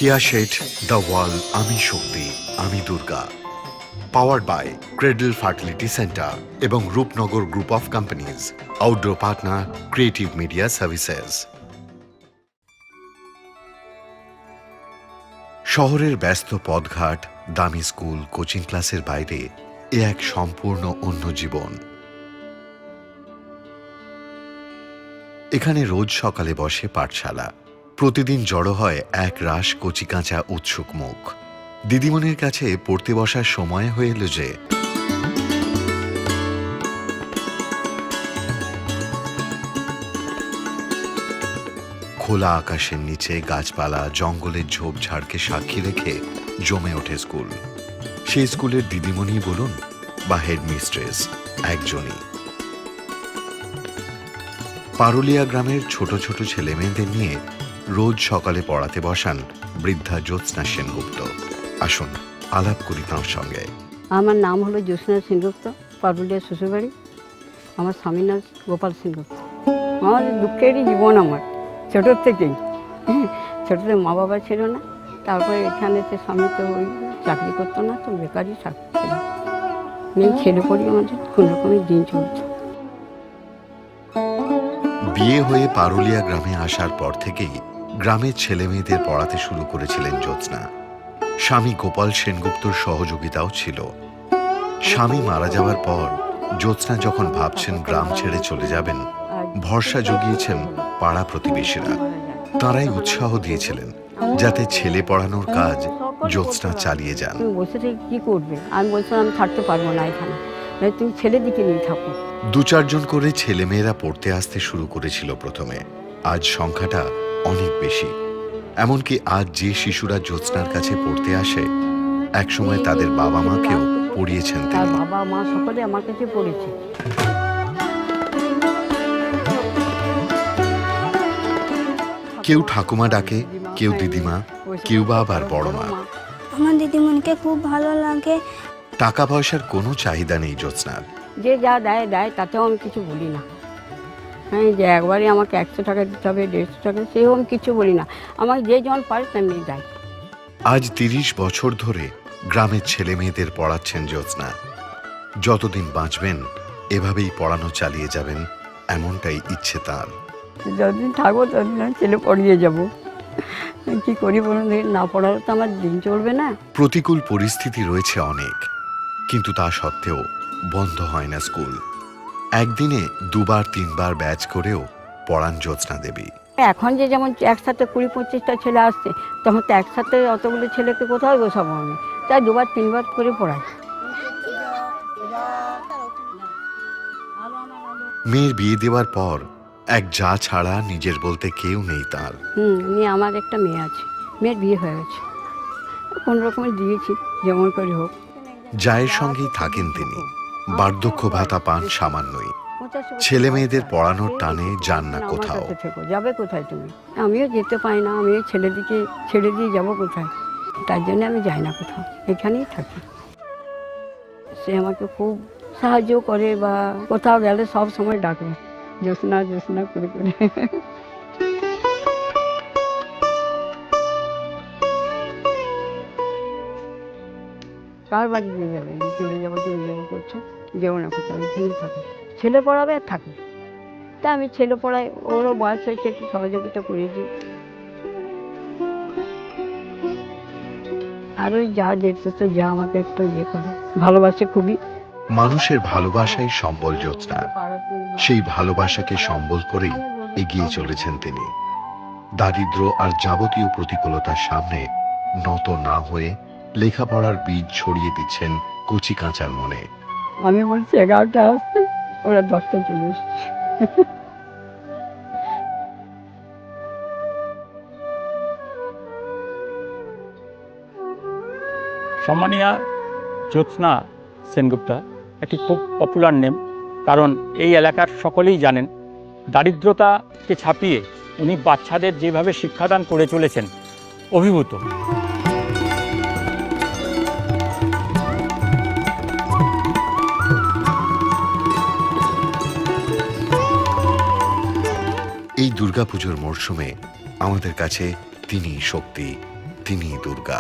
কিয়া শেঠ, দ্য ওয়াল, আমি শক্তি, আমি Durga. Powered by Cradle fertility centre এবং Rupnagar group of companies. Outdoor partner creative media services. শহরের ব্যস্ত পথঘাট, দামি স্কুল, কোচিং ক্লাসের বাইরে এ এক সম্পূর্ণ অন্য জীবন। এখানে রোজ সকালে বসে পাঠশালা। প্রতিদিন জড়ো হয় এক রাশ কচিকাঁচা উৎসুক মুখ। দিদিমণির কাছে পড়তে বসার সময় হয়ে এলো যে। খোলা আকাশের নিচে গাছপালা, জঙ্গলের ঝোপঝাড়কে সাক্ষী রেখে জমে ওঠে স্কুল। সেই স্কুলের দিদিমণি বলুন বা হেডমিস্ট্রেস, একজনই। পারুলিয়া গ্রামের ছোট ছোট ছেলে মেয়েদের নিয়ে রোজ সকালে পড়াতে বসান বৃদ্ধা জ্যোৎস্না সেনগুপ্ত। আসুন আলাপ করি তাঁর সঙ্গে। আমার নাম হলো জ্যোৎস্না সেনগুপ্ত, পারুলিয়া শ্বশুরবাড়ি। আমার স্বামীর নাম গোপাল সেনগুপ্ত। আমার দুঃখেরই জীবন, আমার ছোটোর থেকেই। ছোটোতে মা বাবা ছিল না, তারপরে এখানে সে স্বামী তো ওই চাকরি করতো না, তো বেকারই থাকছিল। মেয়ে ছেলে পড়ি আমাদের কোনো রকমের দিন চলত। বিয়ে হয়ে পারুলিয়া গ্রামে আসার পর থেকেই গ্রামের ছেলে মেয়েদের পড়াতে শুরু করেছিলেন জ্যোৎস্না। স্বামী গোপাল সেনগুপ্তর সহযোগিতাও ছিল। স্বামী মারা যাওয়ার পর জ্যোৎস্না যখন ভাবছেন গ্রাম ছেড়ে চলে যাবেন, ভরসা জুগিয়েছেন পাড়া প্রতিবেশীরা। তারাই উৎসাহ দিয়েছিলেন যাতে ছেলে পড়ানোর কাজ জ্যোৎস্না চালিয়ে যান। তুমি বসে থেকে কি করবে? আমি বলছিলাম আমি থাকতে পারবো না এখানে, তুমি ছেলের দিকে নিয়ে থাকো। 2-4 জন করে ছেলেমেয়েরা পড়তে আসতে শুরু করেছিল প্রথমে। আজ সংখ্যাটা অনেক বেশি। এমনকি আজ যে শিশুরা জ্যোৎস্নার কাছে পড়তে আসে, একসময় তাদের বাবা মাকেও পড়িয়েছেন তার তিনি। বাবা মা সকলে আমার কাছে পড়েছে। কেউ ঠাকুমা ডাকে, কেউ দিদিমা, কেউ বা আবার বড় মা। আমার দিদিমণিকে খুব ভালো লাগে। টাকা পয়সার কোনো চাহিদা নেই জ্যোৎস্নার। যে যা দেয় দেয়, তাতেও আমি কিছু বলি না। হ্যাঁ, যে একবারই আমাকে 100 টাকা দিতে হবে, 150 টাকা, সেও আমি কিছু বলি না। আমাকে যে যেমন পারে তেমনি দেয়। আজ 30 বছর ধরে গ্রামের ছেলে মেয়েদের পড়াচ্ছেন জ্যোৎস্না। যতদিন বাঁচবেন এভাবেই পড়ানো চালিয়ে যাবেন, এমনটাই ইচ্ছে তার। যতদিন থাকবো ততদিন আমি ছেলে পড়িয়ে যাবো। কি করি বলুন, না পড়ালে তো আমার দিন চলবে না। প্রতিকূল পরিস্থিতি রয়েছে অনেক, কিন্তু তা সত্ত্বেও বন্ধ হয় না স্কুল। একদিনে 2-3 ব্যাচ করেও পড়ান জ্যোৎস্না দেবী। এখন যে যেমন একসাথে 20-25টা ছেলে আসছে, তখন তো একসাথে অতগুলো ছেলেকে কোথাও বসাবো আমি, তাই 2-3 করে পড়াই। মেয়ের বিয়ে দেওয়ার পর এক যা ছাড়া নিজের বলতে কেউ নেই তার। নিয়ে আমার একটা মেয়ে আছে, মেয়ের বিয়ে হয়ে গেছে। কোন রকমের দিয়েছি, যেমন করে হোক। জায়ের সঙ্গেই থাকেন তিনি। বার্ধক্য ভাতা পান সামান্যই। ছেলে মেয়েদের পড়ানোর টানে যান না কোথাও। যাবে কোথায় তুমি? আমিও যেতে পারি না, আমিও ছেলেদিকে ছেড়ে দিয়ে যাবো কোথায়? তার জন্য আমি যাই না কোথাও, এখানেই থাকি। সে আমাকে খুব সাহায্য করে, বা কোথাও গেলে সব সময় ডাকে জ্যোৎস্না জ্যোৎস্না করে করে। কার বাড়ি দিয়ে যাবে? চলে যাবো করছো, যেও না কোথাও, এখানেই থাকো। ছেলে পড়াবে আর থাকবে। তা আমি ছেলে পড়াই, ওরও বয়স হয়েছে, একটু সহযোগিতা করে দিই। আর ওই যা দেখতে তো যা আমাকে একটু ইয়ে করে, ভালোবাসে খুবই। মানুষের ভালোবাসাই সম্বল জ্যোৎস্নার। সেই ভালোবাসাকে সম্বল করেই এগিয়ে চলেছেন তিনি। দারিদ্র্য আর যাবতীয় প্রতিকূলতার সামনে নত না হয়ে লেখাপড়ার বীজ ছড়িয়ে দিচ্ছেন কচি কাঁচার মনে। আমি বলছি 11টা আসতে, ওরা 10টায় চলে এসেছে। সম্মানীয়া জ্যোৎস্না সেনগুপ্তা একটি খুব পপুলার নেম, কারণ এই এলাকার সকলেই জানেন দারিদ্রতাকে ছাপিয়ে উনি বাচ্চাদের যেভাবে শিক্ষাদান করে চলেছেন, অভিভূত। এই দুর্গাপুজোর মরশুমে আমাদের কাছে তিনি শক্তি, তিনিই দুর্গা।